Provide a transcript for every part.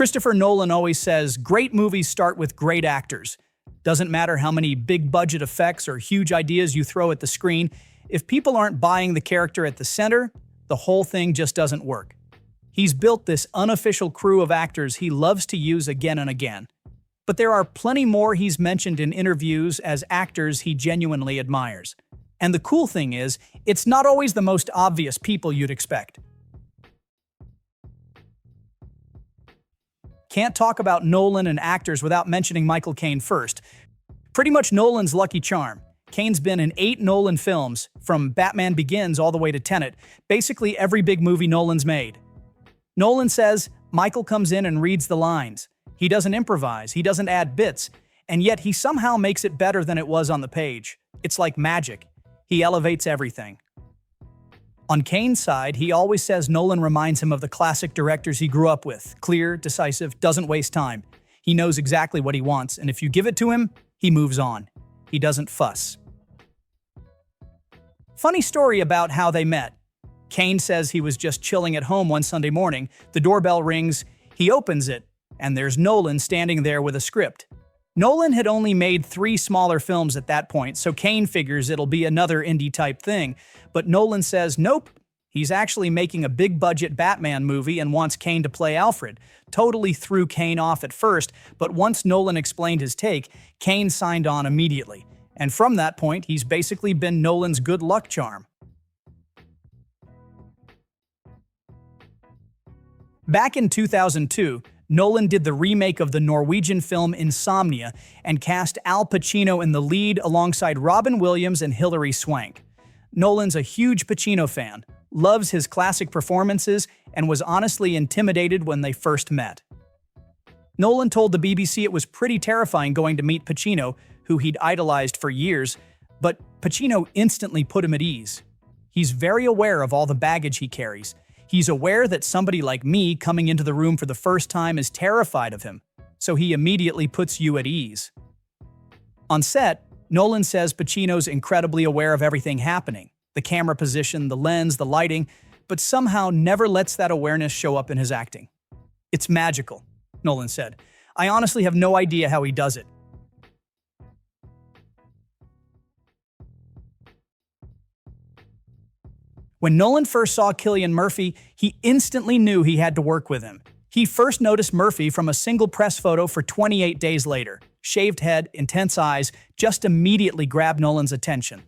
Christopher Nolan always says, great movies start with great actors. Doesn't matter how many big-budget effects or huge ideas you throw at the screen, if people aren't buying the character at the center, the whole thing just doesn't work. He's built this unofficial crew of actors he loves to use again and again. But there are plenty more he's mentioned in interviews as actors he genuinely admires. And the cool thing is, it's not always the most obvious people you'd expect. Can't talk about Nolan and actors without mentioning Michael Caine first. Pretty much Nolan's lucky charm. Caine's been in 8 Nolan films, from Batman Begins all the way to Tenet, basically every big movie Nolan's made. Nolan says Michael comes in and reads the lines. He doesn't improvise, he doesn't add bits, and yet he somehow makes it better than it was on the page. It's like magic. He elevates everything. On Caine's side, he always says Nolan reminds him of the classic directors he grew up with. Clear, decisive, doesn't waste time. He knows exactly what he wants, and if you give it to him, he moves on. He doesn't fuss. Funny story about how they met. Caine says he was just chilling at home one Sunday morning. The doorbell rings, he opens it, and there's Nolan standing there with a script. Nolan had only made 3 smaller films at that point, so Caine figures it'll be another indie-type thing. But Nolan says nope, he's actually making a big-budget Batman movie and wants Caine to play Alfred. Totally threw Caine off at first, but once Nolan explained his take, Caine signed on immediately. And from that point, he's basically been Nolan's good luck charm. Back in 2002, Nolan did the remake of the Norwegian film Insomnia and cast Al Pacino in the lead alongside Robin Williams and Hilary Swank. Nolan's a huge Pacino fan, loves his classic performances, and was honestly intimidated when they first met. Nolan told the BBC it was pretty terrifying going to meet Pacino, who he'd idolized for years, but Pacino instantly put him at ease. He's very aware of all the baggage he carries. He's aware that somebody like me coming into the room for the first time is terrified of him, so he immediately puts you at ease. On set, Nolan says Pacino's incredibly aware of everything happening, the camera position, the lens, the lighting, but somehow never lets that awareness show up in his acting. It's magical, Nolan said. I honestly have no idea how he does it. When Nolan first saw Cillian Murphy, he instantly knew he had to work with him. He first noticed Murphy from a single press photo for 28 days later. Shaved head, intense eyes, just immediately grabbed Nolan's attention.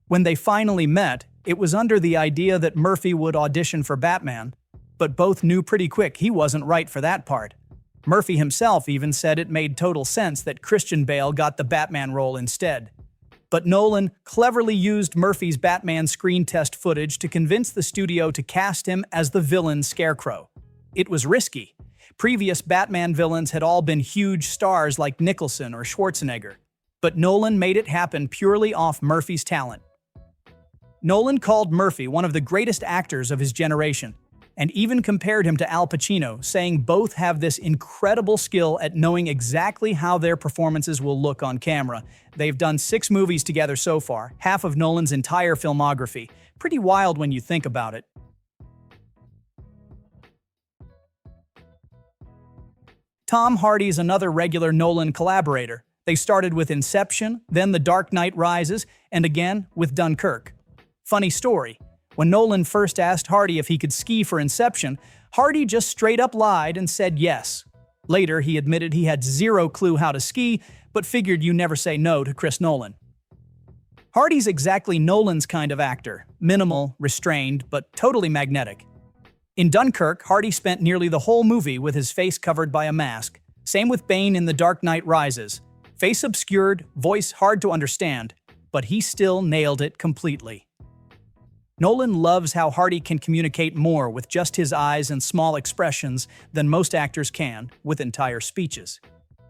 When they finally met, it was under the idea that Murphy would audition for Batman, but both knew pretty quick he wasn't right for that part. Murphy himself even said it made total sense that Christian Bale got the Batman role instead. But Nolan cleverly used Murphy's Batman screen test footage to convince the studio to cast him as the villain Scarecrow. It was risky. Previous Batman villains had all been huge stars like Nicholson or Schwarzenegger. But Nolan made it happen purely off Murphy's talent. Nolan called Murphy one of the greatest actors of his generation, and even compared him to Al Pacino, saying both have this incredible skill at knowing exactly how their performances will look on camera. They've done 6 movies together so far, half of Nolan's entire filmography. Pretty wild when you think about it. Tom Hardy's another regular Nolan collaborator. They started with Inception, then The Dark Knight Rises, and again with Dunkirk. Funny story. When Nolan first asked Hardy if he could ski for Inception, Hardy just straight up lied and said yes. Later, he admitted he had zero clue how to ski, but figured you never say no to Chris Nolan. Hardy's exactly Nolan's kind of actor, minimal, restrained, but totally magnetic. In Dunkirk, Hardy spent nearly the whole movie with his face covered by a mask. Same with Bane in The Dark Knight Rises. Face obscured, voice hard to understand, but he still nailed it completely. Nolan loves how Hardy can communicate more with just his eyes and small expressions than most actors can with entire speeches.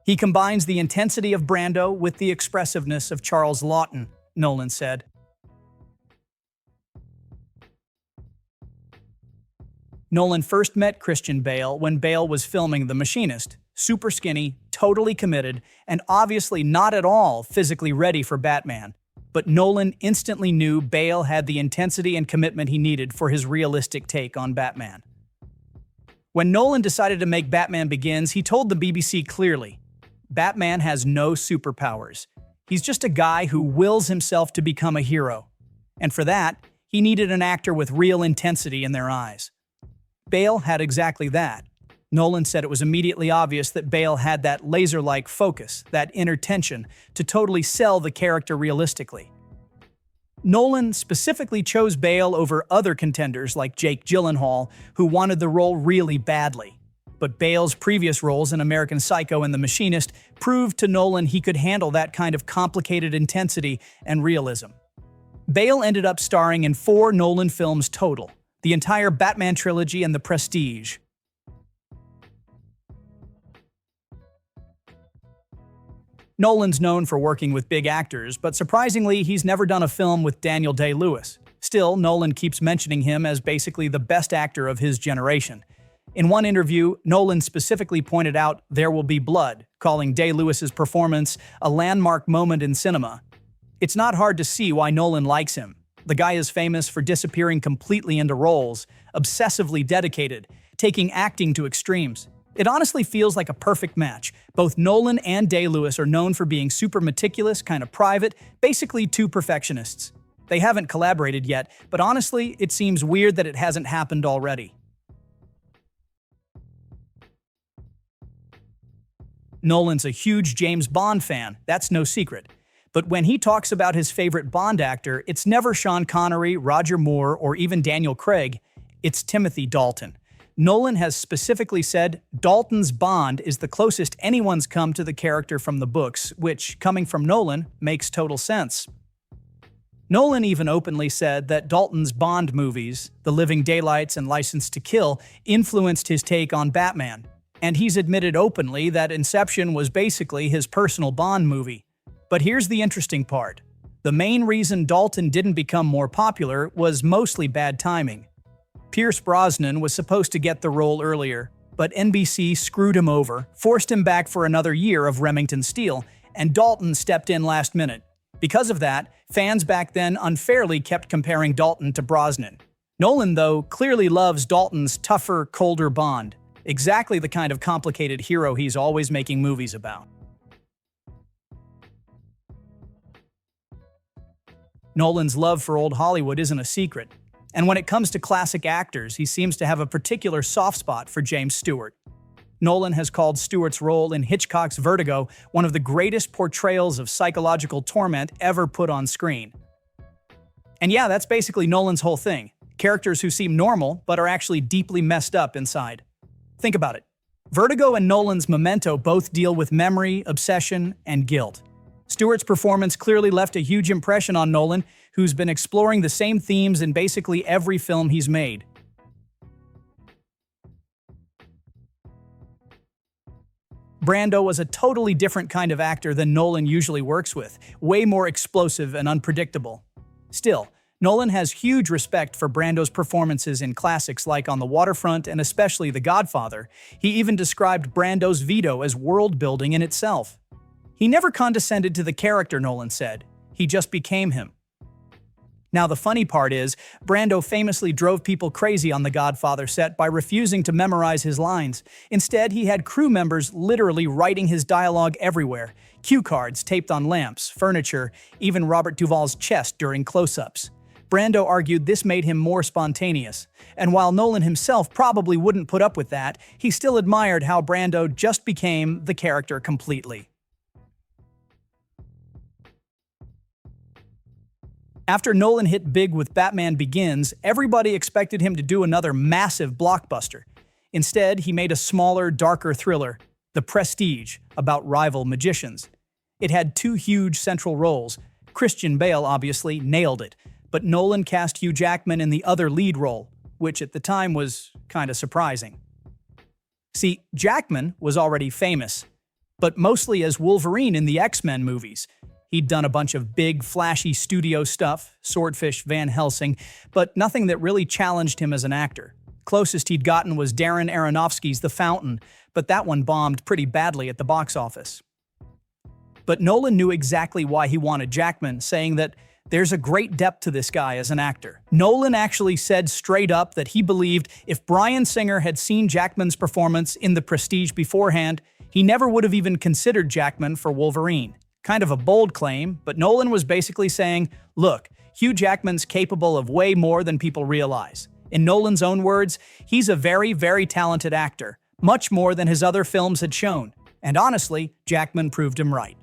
He combines the intensity of Brando with the expressiveness of Charles Laughton, Nolan said. Nolan first met Christian Bale when Bale was filming The Machinist, super skinny, totally committed, and obviously not at all physically ready for Batman. But Nolan instantly knew Bale had the intensity and commitment he needed for his realistic take on Batman. When Nolan decided to make Batman Begins, he told the BBC clearly, "Batman has no superpowers. He's just a guy who wills himself to become a hero. And for that, he needed an actor with real intensity in their eyes." Bale had exactly that. Nolan said it was immediately obvious that Bale had that laser-like focus, that inner tension, to totally sell the character realistically. Nolan specifically chose Bale over other contenders like Jake Gyllenhaal, who wanted the role really badly. But Bale's previous roles in American Psycho and The Machinist proved to Nolan he could handle that kind of complicated intensity and realism. Bale ended up starring in 4 Nolan films total, the entire Batman trilogy and The Prestige. Nolan's known for working with big actors, but surprisingly, he's never done a film with Daniel Day-Lewis. Still, Nolan keeps mentioning him as basically the best actor of his generation. In one interview, Nolan specifically pointed out There Will Be Blood, calling Day-Lewis's performance a landmark moment in cinema. It's not hard to see why Nolan likes him. The guy is famous for disappearing completely into roles, obsessively dedicated, taking acting to extremes. It honestly feels like a perfect match. Both Nolan and Day-Lewis are known for being super meticulous, kind of private, basically 2 perfectionists. They haven't collaborated yet, but honestly, it seems weird that it hasn't happened already. Nolan's a huge James Bond fan, that's no secret. But when he talks about his favorite Bond actor, it's never Sean Connery, Roger Moore, or even Daniel Craig. It's Timothy Dalton. Nolan has specifically said Dalton's Bond is the closest anyone's come to the character from the books, which, coming from Nolan, makes total sense. Nolan even openly said that Dalton's Bond movies, The Living Daylights and License to Kill, influenced his take on Batman. And he's admitted openly that Inception was basically his personal Bond movie. But here's the interesting part. The main reason Dalton didn't become more popular was mostly bad timing. Pierce Brosnan was supposed to get the role earlier, but NBC screwed him over, forced him back for another year of Remington Steele, and Dalton stepped in last minute. Because of that, fans back then unfairly kept comparing Dalton to Brosnan. Nolan, though, clearly loves Dalton's tougher, colder Bond, exactly the kind of complicated hero he's always making movies about. Nolan's love for old Hollywood isn't a secret. And when it comes to classic actors, he seems to have a particular soft spot for James Stewart. Nolan has called Stewart's role in Hitchcock's Vertigo one of the greatest portrayals of psychological torment ever put on screen. And yeah, that's basically Nolan's whole thing. Characters who seem normal, but are actually deeply messed up inside. Think about it. Vertigo and Nolan's Memento both deal with memory, obsession, and guilt. Stewart's performance clearly left a huge impression on Nolan, who's been exploring the same themes in basically every film he's made. Brando was a totally different kind of actor than Nolan usually works with, way more explosive and unpredictable. Still, Nolan has huge respect for Brando's performances in classics like On the Waterfront and especially The Godfather. He even described Brando's veto as world-building in itself. He never condescended to the character, Nolan said. He just became him. Now, the funny part is, Brando famously drove people crazy on The Godfather set by refusing to memorize his lines. Instead, he had crew members literally writing his dialogue everywhere. Cue cards taped on lamps, furniture, even Robert Duvall's chest during close-ups. Brando argued this made him more spontaneous. And while Nolan himself probably wouldn't put up with that, he still admired how Brando just became the character completely. After Nolan hit big with Batman Begins, everybody expected him to do another massive blockbuster. Instead, he made a smaller, darker thriller, The Prestige, about rival magicians. It had 2 huge central roles. Christian Bale obviously nailed it, but Nolan cast Hugh Jackman in the other lead role, which at the time was kinda surprising. See, Jackman was already famous, but mostly as Wolverine in the X-Men movies. He'd done a bunch of big, flashy studio stuff, Swordfish, Van Helsing, but nothing that really challenged him as an actor. Closest he'd gotten was Darren Aronofsky's The Fountain, but that one bombed pretty badly at the box office. But Nolan knew exactly why he wanted Jackman, saying that There's a great depth to this guy as an actor. Nolan actually said straight up that he believed if Bryan Singer had seen Jackman's performance in The Prestige beforehand, he never would have even considered Jackman for Wolverine. Kind of a bold claim, but Nolan was basically saying, look, Hugh Jackman's capable of way more than people realize. In Nolan's own words, he's a very, very talented actor, much more than his other films had shown. And honestly, Jackman proved him right.